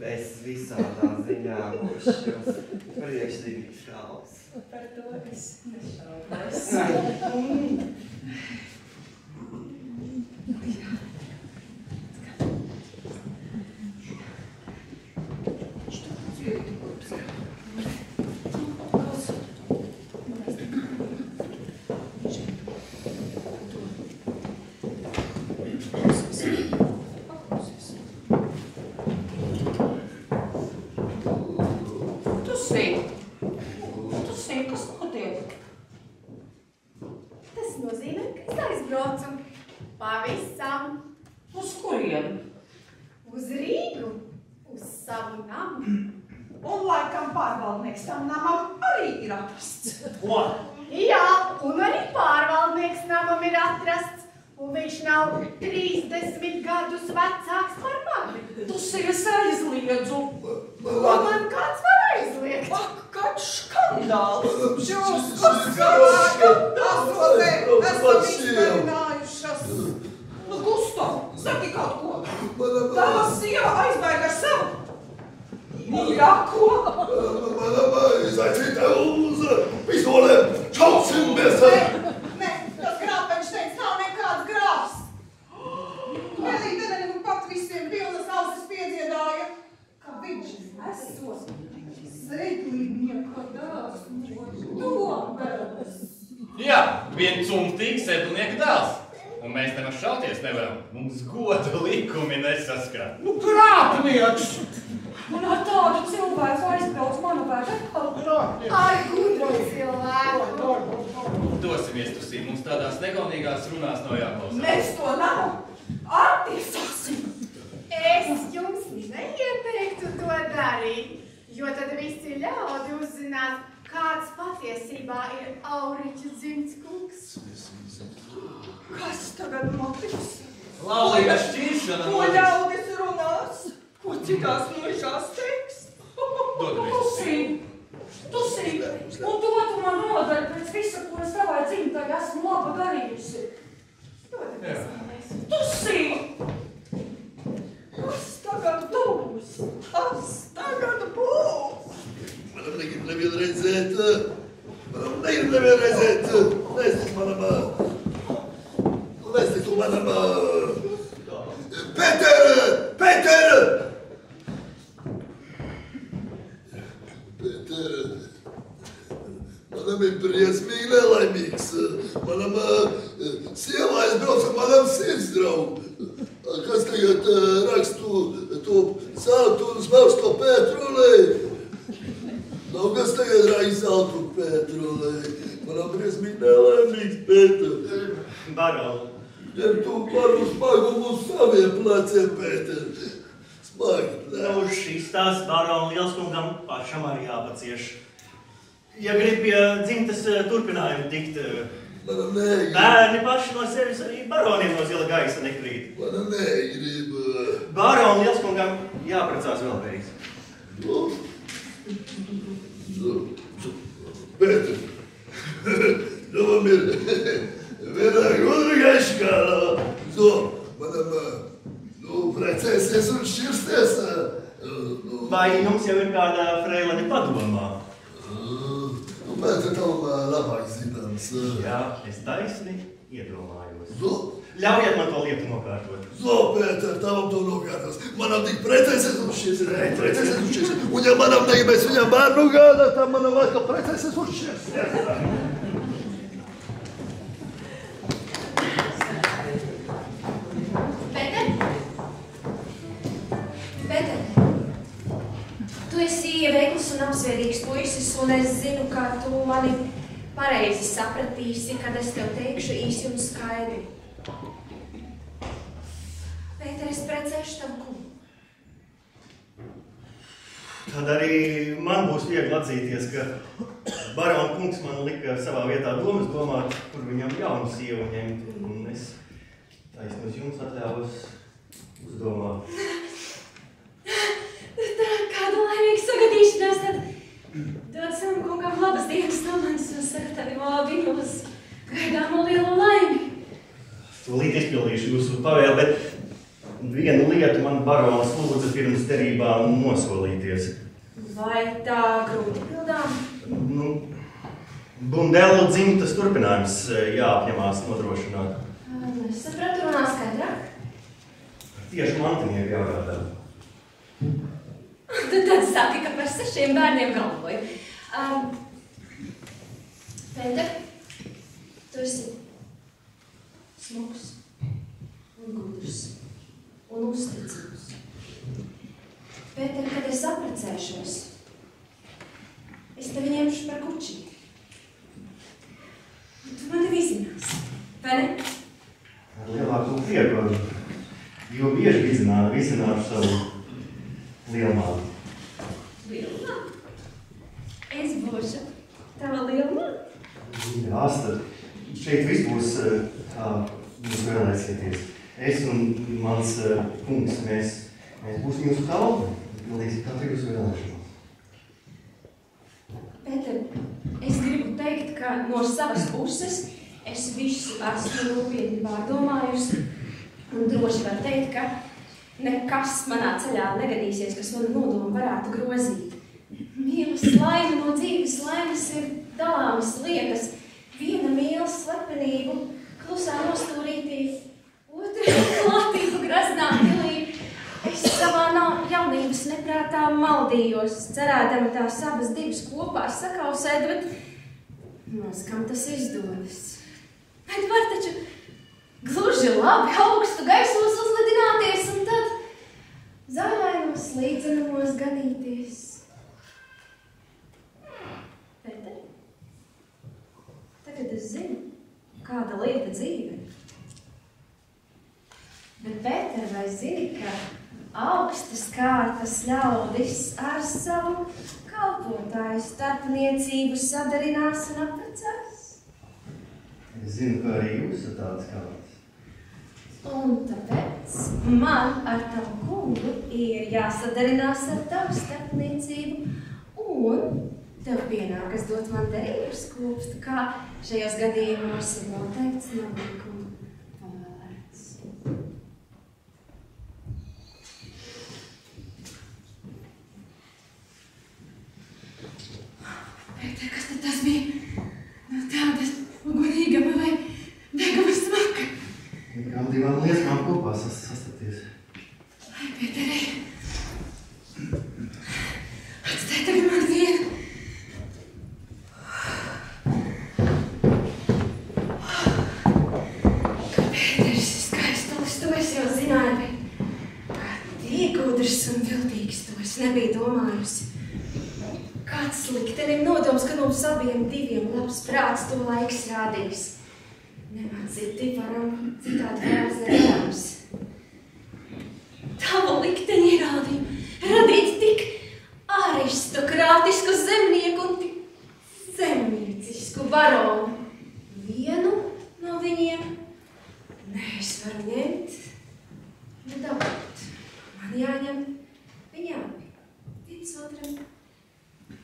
Es visādā ziņā būšu šos priekšdīgas šaubas. Par to es nešaubos. Kas notiek? Tas nozīmē, ka es aizbraucu pavisam. Uz kurien? Uz Rīgu, uz savu namu. Un laikam pārvaldnieks tam namam arī ir atrasts. Ko? Jā, un arī pārvaldnieks namam ir atrasts. Un viņš nav 30 gadus vecāks par mani. Tu sies aizliedzu. Ko man kāds var aizliegt? Kāds skandāls! Jūs skandāli! Azotē, esam izmērinājušas! Nu, Gusto, saki kaut ko! Tava sieva aizbēg ar savu! Mīļāko! Manam izaicītē uz pistolēm! Čausim mēs! Nē, tas grāpeņš teica, nav nekāds grāfs! Melīteneni nu pat visiem pilnas ausis piedziedāja, ka viņš esot sēklībnieka dāsmu. Dobēl! Jā, vien cumtīgs sedlnieka dēls. Un mēs nemaz šauties nevaram. Mums goda likumi nesaskat. Nu, krāpnieks! Un ar tādu cilvēku aizbrauc manu vērtu. Ar gudro cilvēku. Dosimies tusī, mums tādās negaunīgās runās nav jāklausās. Mēs to nav attiesāsim. Es jums neieteiktu to darīt, jo tad visi ļaudi uzzinās, kāds patiesībā ir Auriķa dzimts kungs. Kas tagad notiks? Laulīga šķiršana Ko notiks. ļaudis runās? Ko citās muižās teiks? Dodamies. Tusī, un to tu man nodaļ pēc visa, ko es tavai dzimtai esmu laba darījusi. Tusī! Kas tagad būs? Kas tagad būs? Manam negrib nevienu redzēt. Manam negrib nevienu redzēt. Nestik manam... Pēter! Pēter! Pēter! Manam ir briesmīgi nelaimīgs. Manam sieva aizbrauca manam sirds draugu. Kas tagad rakstu to saltu un smelstu Pētrulē? Nav kas tagad rakstu saltu Pētrulē. Manam briesmīgi nelaimīgs Pēter. Baroni. Ņem tu paru smagumu uz saviem pleciem, Pēter. Smagi pleci. Nu, šis tās baroni Lielskungam pašam arī jāpacieš. Ja grib pie dzimtas turpinājumu tikt, manam negrib. Bērni paši no sevis arī baroniem no zila gaisa nekrīt. Manam negrib. Baroni Lielskungam jāprecās vēlreiz. Pēter, nu man ir vienā gudra gaiškālā. Manam, precēsies un šķirsties. Vai jums jau ir kādā freilani padomā? Pēter, tavam labāk zināms. Jā, es taisni iedomājos. Ļaujiet man to lietu nokārtot. Pēter, tavam to nokārtos. Manam tik precēsies un šķirsties. Un ja manam negribēs viņam bērnu gādāt, tad manam atkal precēsies un šķirsties. Pēter, tu esi ieveikls un apsvērīgs puisis, un es zinu, ka tu mani pareizi sapratīsi, kad es tev teikšu īsi un skaidri. Pēter, es precēšu tavu kungu. Tad arī man būs viegli atzīties, ka barona kungs man lika savā vietā domas domāt, kur viņam jaunu sievu ņemt, un es taisnos jums atļāvos uzdomāt. Kāda laimīga sagadīšanās, tad dod savam kungam labas dienas no manis un sagatavimo viņos gaidāmo lielo laimi. Tūlīt izpildīšu jūsu pavēli, bet vienu lietu man baronas lūdza pirms derībām nosolīties. Vai tā grūti pildām? Bundelu dzimtas turpinājums jāapņemās nodrošināt. Sapratu, runā skaidrāk? Tieši mantinieku jāgādā. Tad saki, ka par 6 bērniem galvoju. Pēter, tu esi smuks un gudrs un uzticams. Pēter, kad es apprecēšos, es tevi ņemšu par kučīti. Tu mani vizināsi, vai ne? Ar lielāku prieku, jo bieži vizināšu savu lielmāti. Lielmāti? Es būšu tava lielmāti? Jā, tad šeit viss būs kā jūs vēlēsieties. Es un mans kungs, mēs būsim jūsu kalpi, pildīsim katru jūsu vēlēšanos. Pēter, es gribu teikt, ka no savas puses es visu esmu nopietni pārdomājusi un droši var teikt, ka nekas manā ceļā negadīsies, kas manu nodomu varētu grozīt. Mīlas laime no dzīves laimes ir dalāmas lietas. Viena mīlas slepenību klusā nostūrītī, otra klātību graznā pilī. Es savā jaunības neprātā maldījos, cerēdama tās abas divas kopā sakausēt, bet Mums, kam tas izdodas. Bet var taču gluži labi augstu gaisos uzlidināties un tad zaļainos līdzenumos ganīties. Pēter, tagad es zinu, kāda lieta dzīve. Bet, Pēter, vai zini, ka augstas kārtas ļaudis ar savu kalpotāju starpniecību sadarinās un apprecās? Es zinu, ka arī jūs esat tādas kārtas. Un tāpēc man ar tavu kungu ir jāsadarinās ar tavu starpniecību, un tev pienākas dot man derību skūpstu, kā šajos gadījumos ir noteikts nolikuma pavēlēts. Pēter, kas tad tas bija? No tādas ugunīgama vai degama smaka? Kādām divām liesmām kopā sastaties. Ai, Pēterei, atstāj tagad man vienu. Ka Pēteris ir skaistulis, to es jau zināju, bet kā tik gudrs un viltīgs to es nebiju domājusi. Kāds liktenim nodoms, ka mums abiem diviem labs prāts to laiks rādīs. Nemāc citi varam citādi vērās nevarams. Tavu likteni radīt tik aristokrātisku zemnieku un tik zemniecisku baronu. Vienu no viņiem es varu ņemt, nedabūt. Man jāņem viņa abi. Viens otram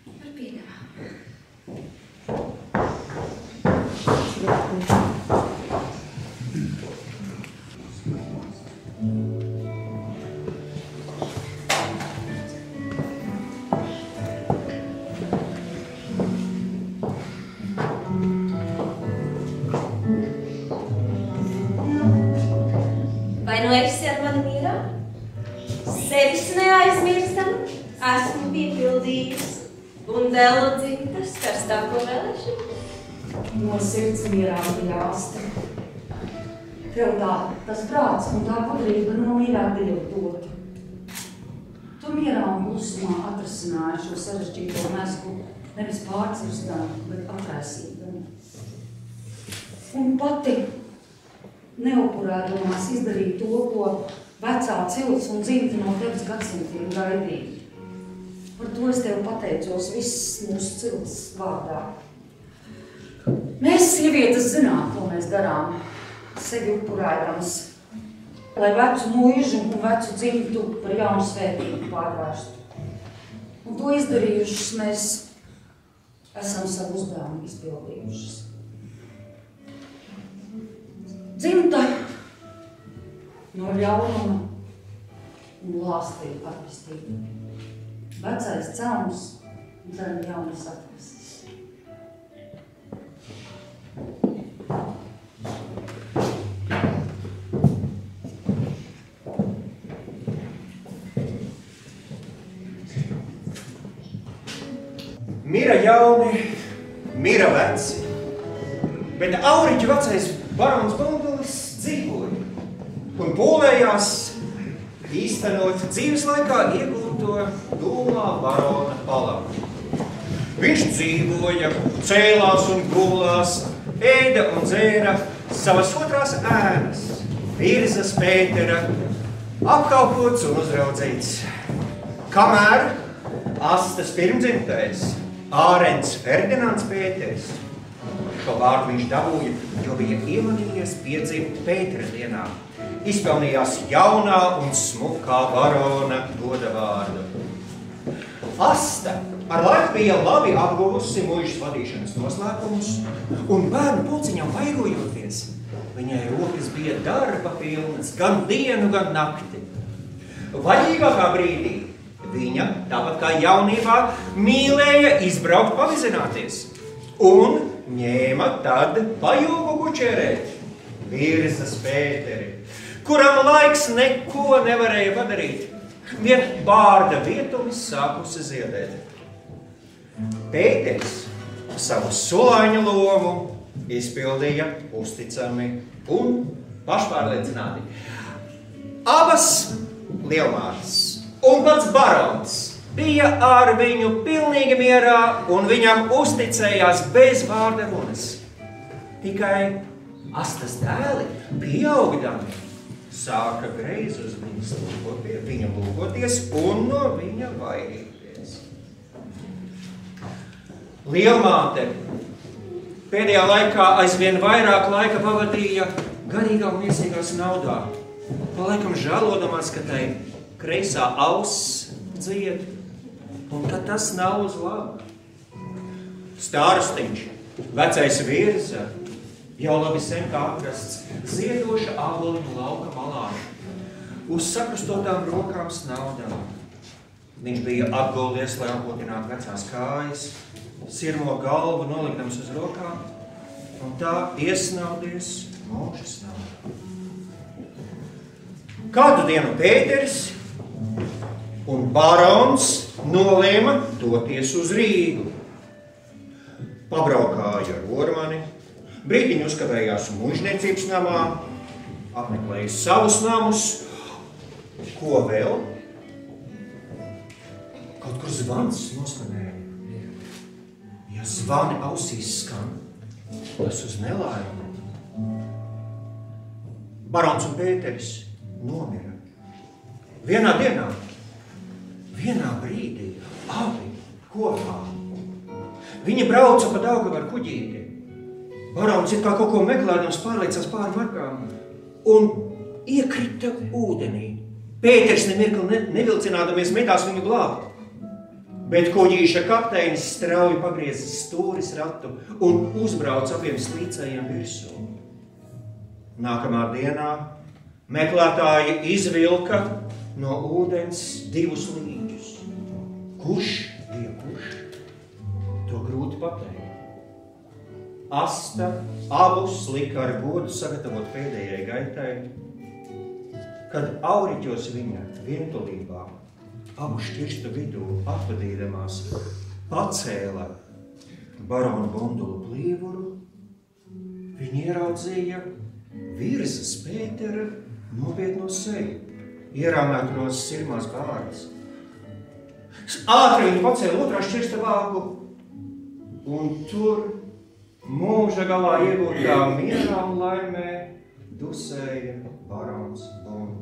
par piedāvājumu. Vai nu esi ar mani mierā? Sevis neaizmirstam, esmu piepildījis un dēlu dzimtas karstāko vēlēšanu. No sirds mierā bija āsta. Tev tas prāts un tā gudrība no mierā Dievu dotu. Tu mierā un klusumā atrasināji šo sarežģīto mesku nevis pārcirstām, bet atraisītam. Un pati neupurēdomās izdarīja to, ko vecā cilts un dzimta no tevis gadsimtiem gaidīja. Par to es tev pateicos viss mūsu cilts vārdā. Mēs, sievietes, zinām, ko mēs darām, sevi upurēdams, lai vecu mūžu un vecu dzimtu par jaunu svētību pārvērstu. Un to izdarījušas mēs esam savu uzdevumu izpildījušas. Dzimta no ļaunuma un lāstība atpestība. Vecais celms un zem jaunas atveses. Mira jauni, mira veci, bet Auriķa vecais barons Bundulis dzīvoja un pūlējās īstenot dzīves laikā iegūto dūmā barona palavu. Viņš dzīvoja, cēlās un gulās, ēda un dzēra savas otrās ēnas, Virzas Pētera, apkalpots un uzraudzīts. Kamēr Astas pirmdzimtais, Ārents Ferdinands Pēters, šo vārdu viņš dabūja, jo bija iemanījies piedzimt Pētera dienā. Izpelnījās jaunā un smukā barona goda vārdu. Asta ar laiku bija labi apguvusi muižas vadīšanas noslēpumus, un bērnu pulciņam vairojoties, viņai rokas bija darba pilnas gan dienu, gan nakti. Vajīgākā brīdī viņa, tāpat kā jaunībā, mīlēja izbraukt pavizināties un ņēma tad pajūgu kučerēt Virzas Pēteri, kuram laiks neko nevarēja padarīt. Vien bārda vietumis sākusi ziedēt. Pēteris savu solāņa lomu izpildīja uzticami un pašpārliecināti. Abas lielmātes un pats barons bija ar viņu pilnīgi mierā un viņam uzticējās bez vārda runas. Tikai Astas dēli pieaugdami sāka greizi uz viņu lūkoties un no viņa vairīties. Lielmāte pēdējā laikā aizvien vairāk laika pavadīja garīgā un iesīgās naudā, palaikam žēlodamās, ka tai kreisā auss dzied un ka tas nav uz labu. Stārstiņš, vecais virza, jau labi sen kā atrasts ziedoša āboliņu lauka malā, uz sakrustotām rokām snaudām. Viņš bija apguldies, lai apotinātu vecās kājas, sirmo galvu nolikdams uz rokām, un tā iesnaudies mūža snaudā. Kādu dienu Pēteris un barons nolēma doties uz Rīgu. Pabraukāja ar Ormani, brīdiņu uzkavējās mužniecības namā, apmeklēja savus namus. Ko vēl? Kaut kur zvans noskanēja. Ja zvani ausīs skan, tas uz nelaimi. Barons un Pēteris nomira. Vienā dienā, vienā brīdī, abi kopā. Viņi brauca pa Daugavu ar kuģīti. Barons it kā kaut ko meklēdams pārliecās pāri margām un iekrita ūdenī. Pēters nemirkli nevilcinādamies metās viņu glābt. Bet kuģīša kapteinis strauji pagriezis stūris ratu un uzbrauca abiem slīcējiem virsū. Nākamā dienā meklētāji izvilka no ūdens 2 līņķus. Kurš bija kurš? To grūti pateikt. Asta abus lika ar godu sagatavot pēdējai gaitai, kad auriķos viņa vientulībā abu šķirstu vidū atvadīdamās pacēla barona bundulu plīvuru, viņi ieraudzīja virzas Pētera nopietno seju, ierāmētos sirmās bārdas. Ātri viņi pacēla otrā šķirsta vāku, un tur mūža galā iegūtā mierā un laimē dusēja barons bundulis.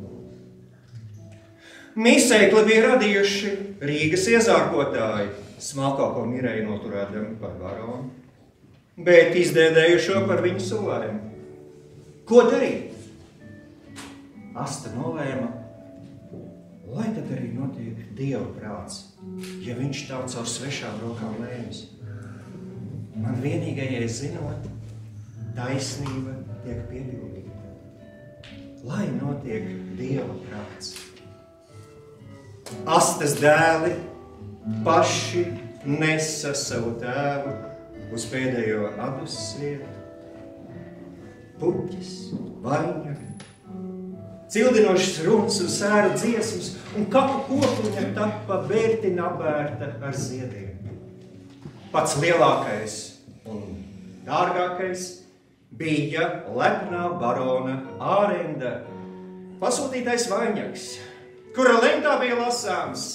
Mīsēkli bija radījuši Rīgas iezārkotāji, smalko ko mirēja noturēdami par baronu, bet izdēdējušo par viņu solēm. Ko darīt? Asta nolēma, lai tad arī notiek Dieva prāts, ja viņš tā caur svešām rokām lēmis. Man vienīgajai zinot, taisnība tiek piepildīta. Lai notiek Dieva prāts. Astas dēli paši nesa savu tēvu uz pēdējo adusas vietu. Puķis, vainagi, cildinošas runas un sēru dziesmas, un kapu kopuņa tapa bērti nabērta ar ziediem. Pats lielākais un dārgākais bija lepnā barona Ārenda pasūtītais vainags, kura lentā bija lasāms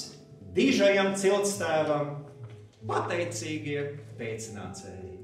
dižajam ciltstēvam pateicīgie pēcnācēji.